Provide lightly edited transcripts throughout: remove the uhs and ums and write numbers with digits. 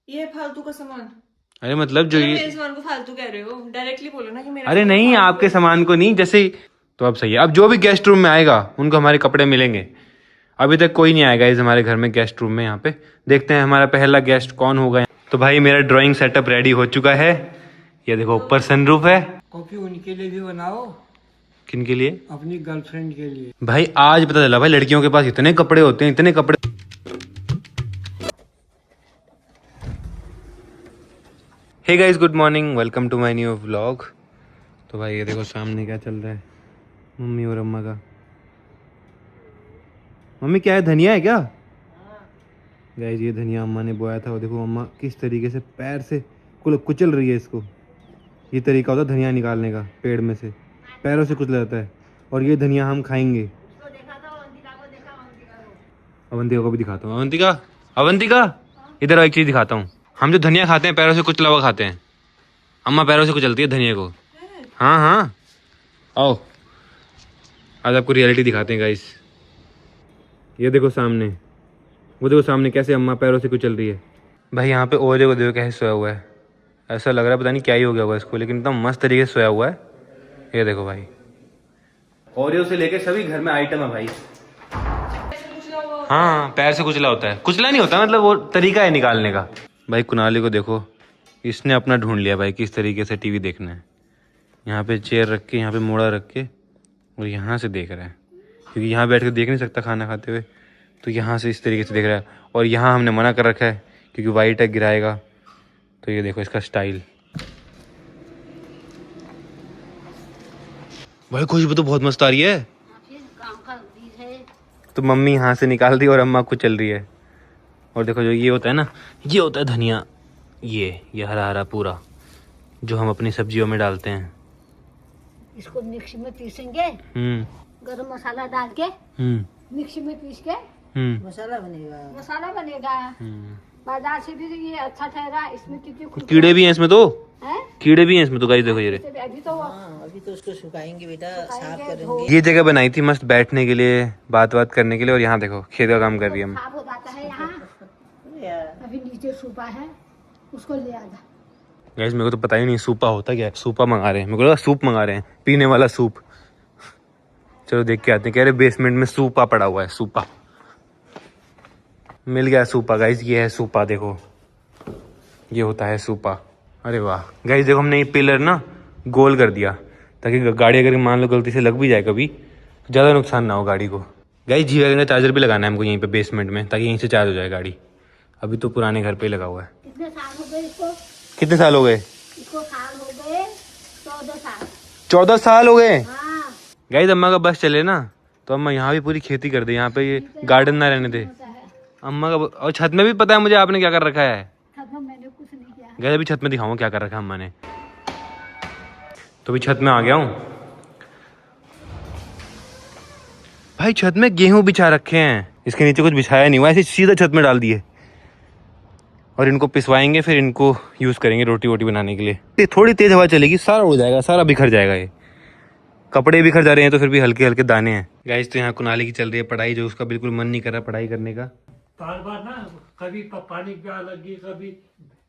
ये फालतू का सामान। अरे मतलब जो ये मेरे सामान को फालतू कह रहे हो, डायरेक्टली बोलो ना कि मेरा अरे नहीं, आपके सामान को नहीं, जैसे तो अब सही है। अब जो भी गेस्ट रूम में आएगा उनको हमारे कपड़े मिलेंगे। अभी तक कोई नहीं आएगा इस हमारे घर में गेस्ट रूम में। यहाँ पे देखते हैं हमारा पहला गेस्ट कौन होगा। तो भाई मेरा ड्राइंग सेटअप रेडी हो चुका है। ये देखो ऊपर सनरूफ है। कॉफी उनके लिए भी बनाओ। किन के लिए? अपनी गर्लफ्रेंड के लिए। भाई आज पता चला भाई लड़कियों के पास इतने कपड़े होते हैं, इतने कपड़े। Hey guys, good morning, welcome to my new vlog. तो भाई ये देखो सामने क्या चल रहा है मम्मी और अम्मा का। मम्मी क्या है, धनिया है क्या? गाइस ये धनिया अम्मा ने बोया था। और देखो अम्मा किस तरीके से पैर से कुचल रही है इसको। ये तरीका होता है धनिया निकालने का, पेड़ में से पैरों से कुचला जाता है। और ये धनिया हम खाएंगे। अवंतिका को भी दिखाता हूँ। अवंतिका, अवंतिका इधर एक चीज दिखाता हूँ। हम जो धनिया खाते हैं पैरों से कुचला हुआ खाते हैं, अम्मा पैरों से कुचलती है धनिया को। हाँ हाँ आओ, आज आपको रियलिटी दिखाते हैं गाइस। ये देखो सामने, वो देखो सामने कैसे अम्मा पैरों से कुचल रही है। भाई यहाँ पे ओले को देखो कैसे सोया हुआ है। ऐसा लग रहा है पता नहीं क्या ही हो गया होगा इसको, लेकिन एकदम मस्त तरीके से सोया हुआ है। ये देखो भाई, ओरियो से लेके सभी घर में आइटम है भाई। हाँ पैर से कुचला होता है, कुचला नहीं होता, मतलब वो तरीका है निकालने का। भाई कुनाली को देखो, इसने अपना ढूंढ लिया भाई किस तरीके से टीवी देखना है। यहाँ पे चेयर रख के, यहाँ पे मोड़ा रख के, और यहाँ से देख रहा है, क्योंकि यहाँ बैठ के देख नहीं सकता खाना खाते हुए, तो यहाँ से इस तरीके से देख रहा है। और यहाँ हमने मना कर रखा है क्योंकि वाइट है, गिराएगा। तो ये देखो इसका स्टाइल। भाई खुशबू तो बहुत मस्त आ रही है। तो मम्मी यहाँ से निकाल दी और अम्मा को चल रही है। और देखो जो ये होता है ना, ये होता है धनिया। ये हरा हरा पूरा जो हम अपनी सब्जियों में डालते हैं। इसको मिक्सी में पीसेंगे, गरम मसाला डाल के मिक्सी में पीस के मसाला बनेगा। बाजार से भी ये अच्छा ठहरा। इसमें कितने कीड़े भी हैं इसमें, तो है? कीड़े भी हैं इसमें तो गाइस देखो ये अभी तो उसको सुखाएंगे बेटा, साफ करेंगे। ये जगह बनाई थी मस्त बैठने के लिए, बात करने के लिए। और यहाँ देखो खेत का काम कर रही है। साफ हो जाता है यहाँ। अभी नीचे सूपा है, उसको ले आजा। गाइस मेरे को तो पता ही नहीं सूपा होता क्या है। सूपा मंगा रहे हैं, मेरे को लगा सूप मंगा रहे हैं, पीने वाला सूप। चलो देख के आते हैं। कह रहे बेसमेंट में सूपा पड़ा हुआ है। सूपा मिल गया सूपा गाइस। ये है सूपा, देखो ये होता है सूपा। अरे वाह गाइस देखो, हमने ये पिलर ना गोल कर दिया ताकि गाड़ी अगर मान लो गलती से लग भी जाए कभी, तो ज़्यादा नुकसान ना हो गाड़ी को। गाइस जी वैगन का चार्जर भी लगाना है हमको यहीं पे बेसमेंट में, ताकि यहीं से चार्ज हो जाए गाड़ी। अभी तो पुराने घर पे ही लगा हुआ है। कितने साल हो गए इसको? कितने साल हो गए इसको? साल हो गए 14 साल। 14 साल हो गए। हाँ। गाइस अम्मा का बस चले ना तो अम्मा यहाँ भी पूरी खेती कर दे, यहाँ पे ये गार्डन ना रहने दे अम्मा का। और छत में भी पता है मुझे आपने क्या कर रखा है। छत में मैंने कुछ नहीं किया। गाइस अभी छत में दिखाऊंगा क्या कर रखा है अम्मा ने। तो अभी छत में आ गया हूँ भाई। छत में गेहूं बिछा रखे हैं, इसके नीचे कुछ बिछाया नहीं हुआ, ऐसे सीधा छत में डाल दिए। और इनको पिसवाएंगे, फिर इनको यूज करेंगे रोटी वोटी बनाने के लिए। थोड़ी तेज हवा चलेगी, सारा उड़ जाएगा, सारा बिखर जाएगा। ये कपड़े बिखर जा रहे हैं तो फिर भी हल्के हल्के दाने हैं। गाइस तो यहाँ कुनाली की चल रही है पढ़ाई, जो उसका बिल्कुल मन नहीं कर रहा पढ़ाई करने का। बार बार ना कभी पानी प्यास लगी, कभी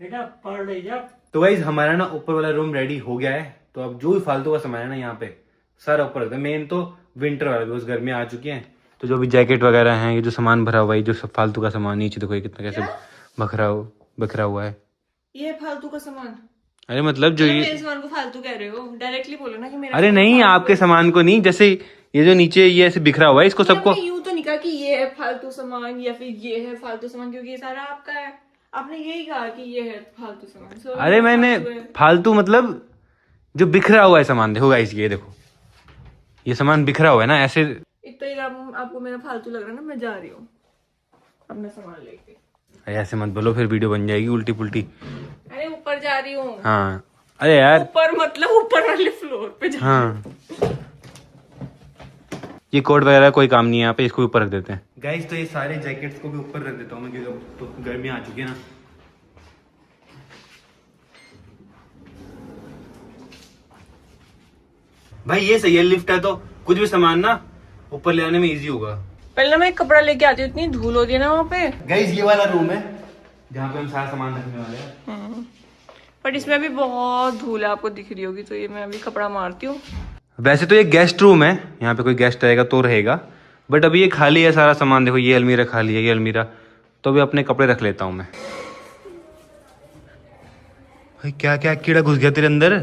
बेटा पढ़ ले जा। तो गाइस हमारा ना ऊपर वाला रूम रेडी हो गया है। तो अब जो भी फालतू का सामान है ना यहाँ पे सारा ऊपर रखते हैं। मेन तो विंटर वाला भी, उस गर्मियाँ आ चुकी हैं तो जो भी जैकेट वगैरह हैं, ये जो सामान भरा हुआ है, जो सब फालतू का सामान नीचे देखो ये कितना कैसे बखरा हुआ है। ये फालतू का सामान। अरे मतलब जो मेरे ये सामान को फालतू कह रहे हो, डायरेक्टली बोलो ना कि मेरा अरे नहीं, आपके सामान को नहीं, जैसे ये जो नीचे ये ऐसे बिखरा हुआ है इसको सबको। यूं तो नहीं कहा कि ये है फालतू सामान या फिर ये है फालतू सामान, क्योंकि ये सारा आपका है। आपने यही कहा कि ये है फालतू सामान। अरे मैंने फालतू मतलब जो बिखरा हुआ है सामान, देखो गाइस ये देखो ये सामान बिखरा हुआ है ना ऐसे। एक तो ये आपको मेरा फालतू लग रहा है ना, मैं जा रही हूँ अपना सामान लेके। ऐसे मत बोलो, फिर वीडियो बन जाएगी उल्टी पुल्टी। अरे ऊपर जा रही हूँ। हाँ अरे यार ऊपर मतलब ऊपर वाले फ्लोर पे जा। हाँ ये कोट वगैरह कोई काम नहीं है यहाँ पे, इसको ऊपर रख देते हैं। गाइस तो ये सारे जैकेट्स को भी ऊपर रख देता हूँ मैं, क्योंकि तो गर्मी आ चुकी है ना। भाई ये सही है, लिफ्ट है तो कुछ भी सामान ना ऊपर ले आने में इजी होगा। पहले मैं एक कपड़ा लेके आती हूँ, इतनी धूल होती है ना वहाँ पे। गाइस ये वाला रूम है, जहाँ पे हम सारा सामान रखने वाले हैं। बट इसमें अभी बहुत धूल है, आपको दिख रही होगी, तो ये मैं अभी कपड़ा मारती हूँ। वैसे तो ये गेस्ट रूम है, यहाँ पे कोई गेस्ट आएगा तो रहेगा, बट अभी ये खाली है सारा सामान। देखो ये अलमीरा खाली है, ये अलमीरा, तो अभी अपने कपड़े रख लेता हूँ मैं। भाई क्या क्या कीड़ा घुस गया तेरे अंदर?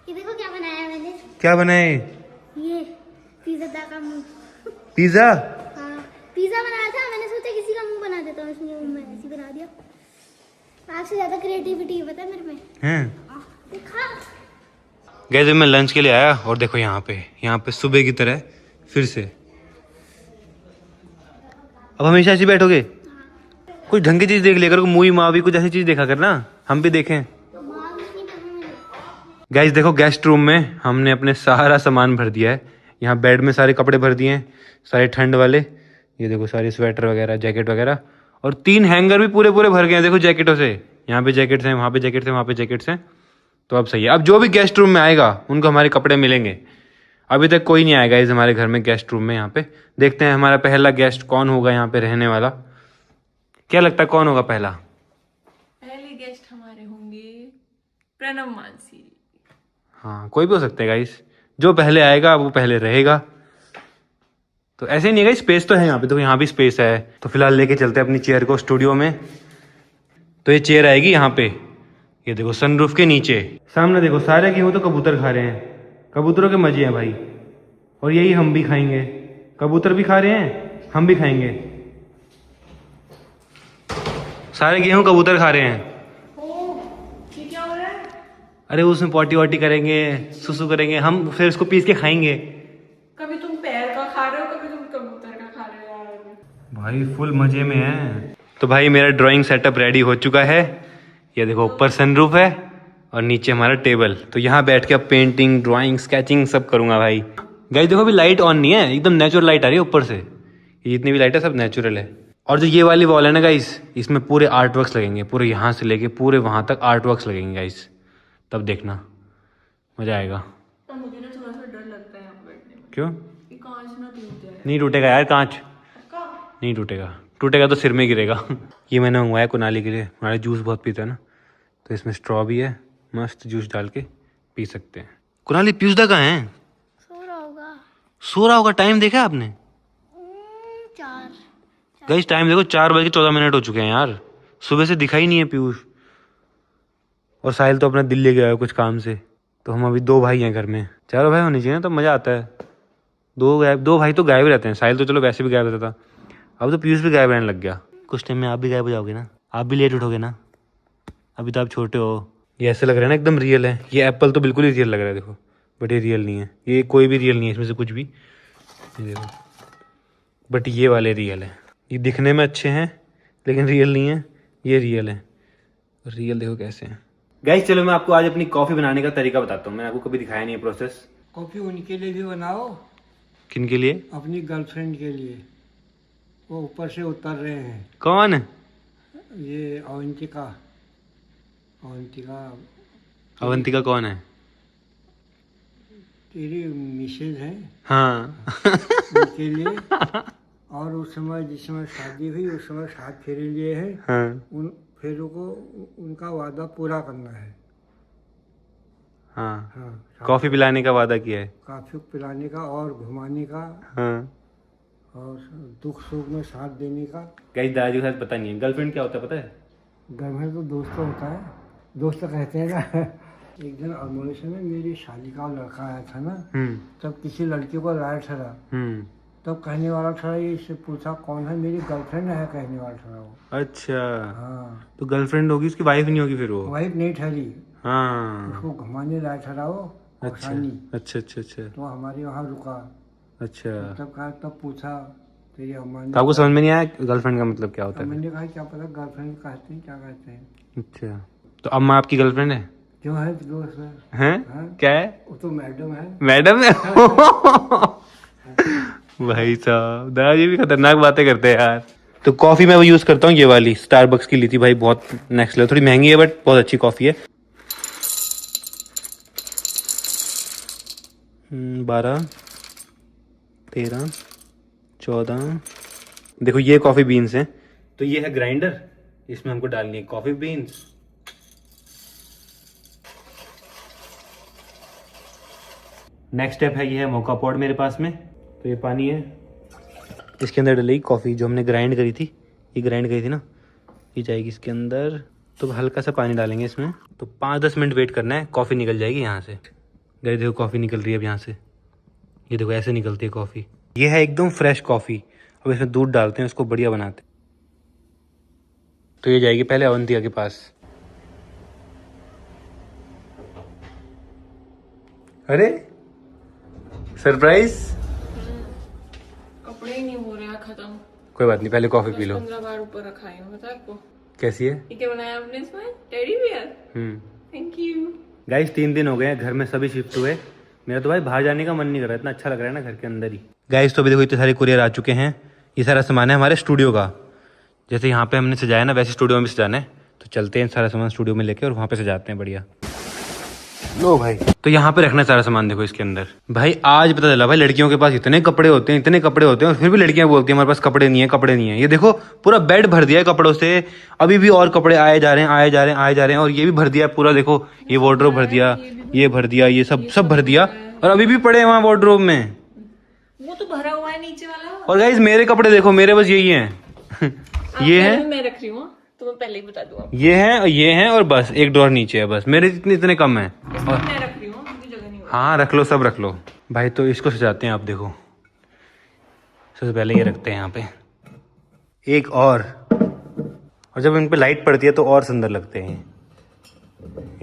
ये देखो क्या बनाया मैंने। क्या बनाए? ये पिज्जा का मुंह। पिज्जा? हाँ, पिज्जा बनाया था, मैंने सोचा किसी का मुंह बना देता हूँ, इसलिए मैंने ऐसे बना दिया। आपसे ज्यादा क्रिएटिविटी पता है मेरे में। हैं? देखा? गए जब मैं लंच के लिए आया और देखो यहाँ पे सुबह की तरह फिर से। अब हमेशा ऐसे बैठोगे? कुछ ढंग की चीज देख लिया करो, मूवी मावी कुछ ऐसी चीज देखा करना, हम भी देखें। गाइस देखो गेस्ट रूम में हमने अपने सारा सामान भर दिया है। यहाँ बेड में सारे कपड़े भर दिए हैं, सारे ठंड वाले। ये देखो सारे स्वेटर वगैरह, जैकेट वगैरह, और 3 हैंगर भी पूरे पूरे भर गए हैं देखो जैकेटों से। यहाँ पे जैकेट्स हैं, वहाँ पे जैकेट्स हैं, वहाँ पे जैकेट्स हैं। तो अब सही है। अब जो भी गेस्ट रूम में आएगा उनको हमारे कपड़े मिलेंगे। अभी तक कोई नहीं आएगा इस हमारे घर में गेस्ट रूम में। यहाँ पे देखते हैं हमारा पहला गेस्ट कौन होगा यहाँ पे रहने वाला। क्या लगता है कौन होगा पहला? पहले गेस्ट हमारे होंगे प्रणव मानसी। हाँ कोई भी हो सकता है गाइस, जो पहले आएगा वो पहले रहेगा। तो ऐसे नहीं है गाइस, स्पेस तो है यहाँ पे, तो यहाँ भी स्पेस है। तो फिलहाल लेके चलते हैं अपनी चेयर को स्टूडियो में। तो ये चेयर आएगी यहाँ पे, ये देखो सनरूफ के नीचे। सामने देखो सारे गेहूं तो कबूतर खा रहे हैं, कबूतरों के मजे हैं भाई। और यही हम भी खाएंगे, कबूतर भी खा रहे हैं, हम भी खाएंगे। सारे गेहूं कबूतर खा रहे हैं। ये क्या हो रहा है? अरे उसमें पॉटी वॉटी करेंगे, सुसु करेंगे, हम फिर उसको पीस के खाएंगे। कभी तुम पैर का खा रहे हो, कभी तुम कबूतर का खा रहे हो यार। भाई फुल मजे में है। तो भाई मेरा ड्राइंग सेटअप रेडी हो चुका है। ये देखो ऊपर सनरूफ है और नीचे हमारा टेबल। तो यहाँ बैठ के अब पेंटिंग, ड्राइंग, स्केचिंग सब करूंगा भाई। गाइस देखो अभी लाइट ऑन नहीं है, एकदम नेचुरल लाइट आ रही है ऊपर से। ये जितनी भी लाइट है सब नेचुरल है। और जो ये वाली वॉल है ना गाइस, इसमें पूरे आर्ट वर्क्स लगेंगे, पूरे यहाँ से लेके पूरे वहाँ तक आर्ट वर्क्स लगेंगे गाइस। तब देखना मजा आएगा। तो मुझे ना थोड़ा सा डर लगता है यहाँ पे बैठने में। क्यों? ये कांच ना टूट जाए। नहीं टूटेगा यार कांच, पक्का? नहीं टूटेगा, टूटेगा तो सिर में गिरेगा। ये मैंने मंगवाया कुनाली के लिए, कुनाली जूस बहुत पीता है ना, तो इसमें स्ट्रॉ भी है, मस्त जूस डाल के पी सकते हैं। कुनाली पीयूषदा कहाँ है? सो रहा होगा। टाइम देखा आपने? 4। गाइस टाइम देखो 4:14 हो चुके हैं यार, सुबह से दिखा ही नहीं है पीयूष। और साहिल तो अपना दिल्ली गया है कुछ काम से। तो हम अभी 2 भाई हैं घर में, 4 भाई होने चाहिए ना, तब मजा आता है। 2 भाई तो गायब रहते हैं, साहिल तो चलो वैसे भी गायब रहता था, अब तो पीयूष भी गायब रहने लग गया। कुछ टाइम में आप भी गायब हो जाओगे ना, आप भी लेट उठोगे ना, अभी तो आप छोटे हो। ये ऐसे लग रहा है ना एकदम रियल है। ये एप्पल तो बिल्कुल ही रियल लग रहा है देखो, बट ये रियल नहीं है, ये कोई भी रियल नहीं है इसमें से कुछ भी। ये देखो, बट ये वाले रियल है। ये दिखने में अच्छे हैं लेकिन रियल नहीं है, ये रियल है। रियल देखो कैसे हैं। गाइस चलो मैं आपको आज अपनी कॉफ़ी बनाने का तरीका बताता हूँ, मैंने आपको कभी दिखाया नहीं है प्रोसेस। कॉफी उनके लिए भी बनाओ, किन के लिए? अपनी गर्लफ्रेंड के लिए। वो ऊपर से उतर रहे हैं। कौन? ये अवंतिका। अवंतिका कौन है? तेरी मिसेज है। हाँ। उनके लिए। और उस समय जिस समय शादी हुई उस समय 7 फेरे लिए हैं। हाँ उन फेरों को उनका वादा पूरा करना है। हाँ, हाँ, कॉफ़ी पिलाने का वादा किया है। काफी पिलाने का और घुमाने का हाँ और दुख सुख में साथ देने का। गाइस दादाजी को शायद पता नहीं है गर्लफ्रेंड क्या होता है, पता है? घर में तो दोस्त होता है, दोस्त कहते हैं ना। एक दिन अमोलेशन में मेरी शादी का लड़का आया था ना, तब किसी लड़की को राय ठहरा, तब कहने वाला ठहरा, ये इससे पूछा कौन है, मेरी गर्लफ्रेंड है कहने वाला ठहरा वो। अच्छा हाँ, तो गर्लफ्रेंड होगी, उसकी वाइफ नहीं होगी फिर वो? वाइफ नहीं ठहरी, हाँ उसको घुमाने लाया ठहरा वो। अच्छा अच्छा अच्छा अच्छा तो हमारे वहाँ रुका, अच्छा। तब कहा, तब पूछा तेरी अम्मा ने। तो आपको समझ में नहीं आया गर्लफ्रेंड का मतलब क्या होता है? मैंने कहा क्या पता गर्लफ्रेंड कहते हैं क्या कहते हैं। अच्छा तो अम्मा आपकी गर्लफ्रेंड है? क्यों है दोस्त है? हैं? हाँ? क्या है? वो तो मैडम है। मैडम है? भाई साहब दादाजी भी खतरनाक बातें करते हैं यार। तो कॉफी मैं वो यूज करता हूँ, ये वाली स्टारबक्स की ली थी भाई, बहुत नेक्स्ट लेवल, थोड़ी महंगी है बट बहुत अच्छी कॉफी है। 12 13 14 देखो ये कॉफी बीन्स हैं, तो ये है ग्राइंडर, इसमें हमको डालनी है कॉफी बीन्स। नेक्स्ट स्टेप है, ये है मोका पॉट मेरे पास में। तो ये पानी है, इसके अंदर डलेगी कॉफ़ी जो हमने ग्राइंड करी थी, ये ग्राइंड करी थी ना, ये जाएगी इसके अंदर। तो हल्का सा पानी डालेंगे इसमें। तो 5-10 मिनट वेट करना है, कॉफ़ी निकल जाएगी यहाँ से। गए देखो कॉफ़ी निकल रही है अब यहाँ से, ये देखो ऐसे निकलती है कॉफ़ी। ये है एकदम फ्रेश कॉफ़ी। अब इसमें दूध डालते हैं, उसको बढ़िया बनाते हैं। तो ये जाएगी पहले अवंतिका के पास। अरे सरप्राइज, कपड़े ही नहीं हो रहे हैं खत्म। कोई बात नहीं, पहले कॉफी पी लो। 15 बार ऊपर रखा है, पता है आपको? कैसी है? ये क्या बनाया आपने इसमें? Teddy bear. Thank you guys 3 दिन हो गए हैं घर में, सभी शिफ्ट हुए। मेरा तो भाई बाहर जाने का मन नहीं कर रहा, इतना अच्छा लग रहा है ना घर के अंदर ही। गाइस तो अभी देखो इतने सारे कुरियर आ चुके हैं। ये सारा सामान है हमारे स्टूडियो का। जैसे यहाँ पे हमने सजाया ना, वैसे स्टूडियो में भी सजाना है। तो चलते हैं सारा सामान स्टूडियो में लेके और वहाँ पे सजाते हैं बढ़िया। लो भाई, तो यहाँ पे रखना है सारा सामान। देखो इसके अंदर भाई, आज पता चला भाई लड़कियों के पास इतने कपड़े होते हैं, इतने कपड़े होते हैं, और फिर भी लड़कियां बोलती हैं हमारे पास कपड़े नहीं है, कपड़े नहीं है। ये देखो पूरा बेड भर दिया है कपड़ों से, अभी भी और कपड़े आए जा रहे हैं, आए जा रहे हैं, आए जा रहे हैं। और ये भी भर दिया पूरा, देखो ये वार्डरोब भर दिया, ये भर दिया, ये सब भर दिया, और अभी भी पड़े हैं वहाँ वार्डरोब में। वो तो भरा हुआ है नीचे वाला। और गाइस मेरे कपड़े देखो, मेरे बस यही हैं। ये है, मैं रख रही हूँ, तो मैं पहले ही बता दूँ। ये है और बस एक ड्रॉर नीचे है, बस मेरे इतने कम है। और मैं रख रही हूँ, मुझे जगह नहीं। हाँ रख लो, सब रख लो भाई। तो इसको सजाते हैं आप देखो। सबसे पहले ये रखते हैं यहाँ पे एक, और जब इन पे लाइट पड़ती है तो और सुंदर लगते हैं।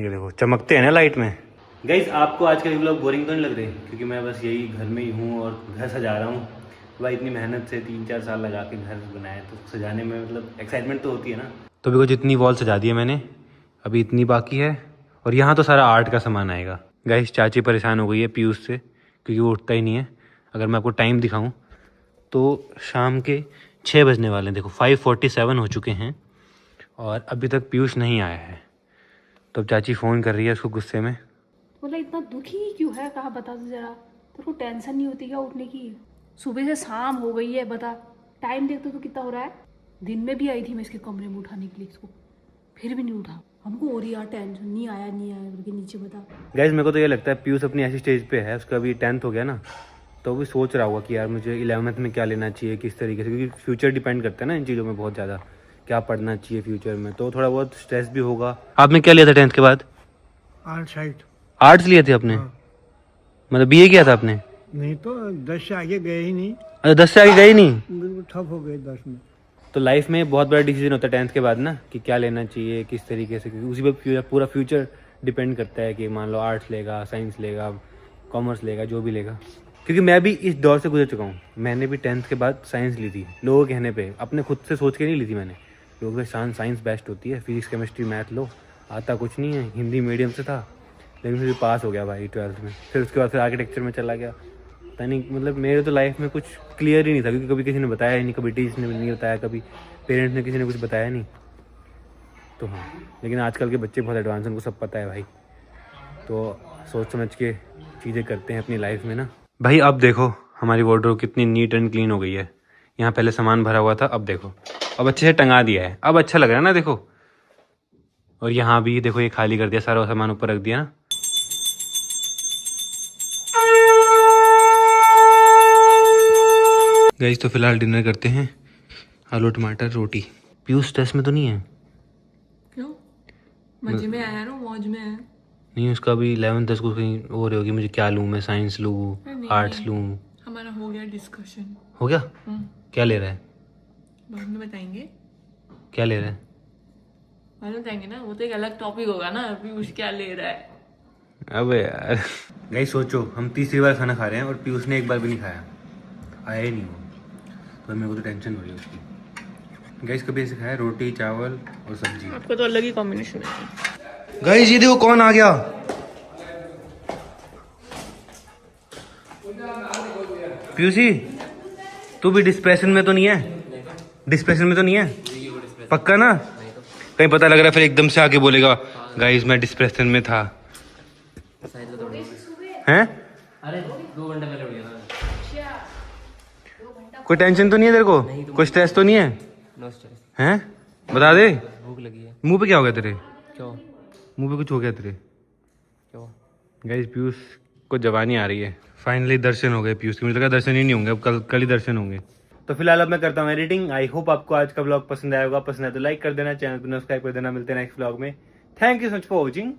ये देखो चमकते हैं ना लाइट में। गाइस आपको आज का व्लॉग बोरिंग तो नहीं लग रही? क्योंकि मैं बस यही घर में ही हूँ और घर सजा रहा हूँ। भाई इतनी मेहनत से 3-4 साल लगा के घर बनाया, तो सजाने में मतलब एक्साइटमेंट तो होती है ना। तो देखो जितनी वॉल सजा दी है मैंने, अभी इतनी बाकी है। और यहाँ तो सारा आर्ट का सामान आएगा। गाइस चाची परेशान हो गई है पीयूष से, क्योंकि वो उठता ही नहीं है। अगर मैं आपको टाइम दिखाऊं तो शाम के 6 बजने वाले हैं। देखो 5:47 हो चुके हैं और अभी तक पीयूष नहीं आया है। तो अब चाची फ़ोन कर रही है उसको गुस्से में। बोला इतना दुखी क्यों है, कहा बता दो जरा। तेरे को टेंशन नहीं होती क्या उठने की? सुबह से शाम हो गई है, बता टाइम देखते तो कितना हो रहा है। दिन में भी आई थी मैं इसके कमरे में उठाने के लिए इसको, फिर भी नहीं उठा। हमको हो रही यार टेंशन, नहीं आया करके नीचे बता। गाइस मेरे को तो ये लगता है पीयूष अपनी ऐसी स्टेज पे है, उसका अभी 10th हो गया ना, तो भी सोच रहा होगा कि यार मुझे 11th में क्या लेना चाहिए, किस तरीके से, क्योंकि फ्यूचर डिपेंड करता है ना इन चीज़ों में बहुत ज़्यादा, क्या पढ़ना चाहिए फ्यूचर में। तो थोड़ा बहुत स्ट्रेस भी होगा। आपने क्या लिया था 10th के बाद? आर्ट्स लिए थे आपने? मतलब BA किया था आपने? नहीं तो 10 से आगे गए ही नहीं, अच्छा 10 से आगे गए नहीं? बिल्कुल ठप हो गए 10 में। तो लाइफ में बहुत बड़ा डिसीजन होता है 10th के बाद ना, कि क्या लेना चाहिए, किस तरीके से, क्योंकि उसी पर पूरा फ्यूचर डिपेंड करता है कि मान लो आर्ट्स लेगा, साइंस लेगा, कॉमर्स लेगा, जो भी लेगा। क्योंकि मैं भी इस दौर से गुजर चुका हूँ। मैंने भी 10th के बाद साइंस ली थी, लोगों के कहने पे, अपने खुद से सोच के नहीं ली थी मैंने। लोगों के साइंस बेस्ट होती है, फिजिक्स केमिस्ट्री मैथ लो, आता कुछ नहीं है। हिंदी मीडियम से था, लेकिन फिर पास हो गया भाई 12th में। फिर उसके बाद फिर आर्किटेक्चर में चला गया। पता नहीं, मतलब मेरे तो लाइफ में कुछ क्लियर ही नहीं था, क्योंकि कभी किसी ने बताया ही नहीं, कभी टीचर ने नहीं बताया, कभी पेरेंट्स ने किसी ने कुछ बताया नहीं। तो हाँ, लेकिन आजकल के बच्चे बहुत एडवांस, उनको सब पता है भाई। तो सोच समझ के चीज़ें करते हैं अपनी लाइफ में ना भाई। अब देखो हमारी वार्डरोब कितनी नीट एंड क्लीन हो गई है। यहाँ पहले सामान भरा हुआ था, अब देखो अब अच्छे से टंगा दिया है, अब अच्छा लग रहा है ना देखो। और यहाँ भी देखो ये खाली कर दिया, सारा सामान ऊपर रख दिया ना। गाइस तो फिलहाल डिनर करते हैं, आलू टमाटर रोटी। पीयूष स्ट्रेस में तो नहीं है? क्यों? मजे में आया ना, मौज में है। नहीं, उसका भी 11th को कहीं हो रही होगी, मुझे क्या लूँ, मैं साइंस लूँ, आर्ट्स लूँ। हमारा हो गया डिस्कशन। हो गया? क्या ले रहा है? बाद में बताएंगे। क्या ले रहा है? बाद में बताएंगे ना, वो तो एक अलग टॉपिक होगा ना। पीयूष क्या ले रहा है? अबे यार गाइस सोचो, हम तीसरी बार खाना खा रहे हैं और पीयूष ने एक बार भी नहीं खाया, आया ही नहीं वो। तो मेरे को तो टेंशन हो रही है उसकी। गाइस कभी ऐसे खाया रोटी चावल और सब्जी? आपका तो अलग ही कॉम्बिनेशन है। गाइस ये देखो कौन आ गया। पीयूषी तू भी डिस्प्रेशन में तो नहीं है? डिस्प्रेशन में तो नहीं है पक्का ना? कहीं पता लग रहा है फिर एकदम से आके बोलेगा गाइस मैं डिस्प्रेशन में था। हैं? अरे 2 घंटे पहले उठ गया था। कोई टेंशन तो नहीं है तेरे को? कोई स्ट्रेस तो नहीं है? No stress. हैं बता दे, भूख लगी है। मुंह पे क्या हो गया तेरे? क्यों? मुंह पे कुछ हो गया तेरे? क्यों? गाइस पीयूष को जवानी आ रही है। फाइनली दर्शन हो गए पीयूष के, मुझे लगा दर्शन ही नहीं होंगे, अब कल ही दर्शन होंगे। तो फिलहाल अब मैं करता हूँ एडिटिंग। आई होप आपको आज का व्लॉग पसंद आया होगा। पसंद आया तो लाइक कर देना, चैनल को सब्सक्राइब कर देना। मिलते हैं नेक्स्ट व्लॉग में। Thank you so much for watching.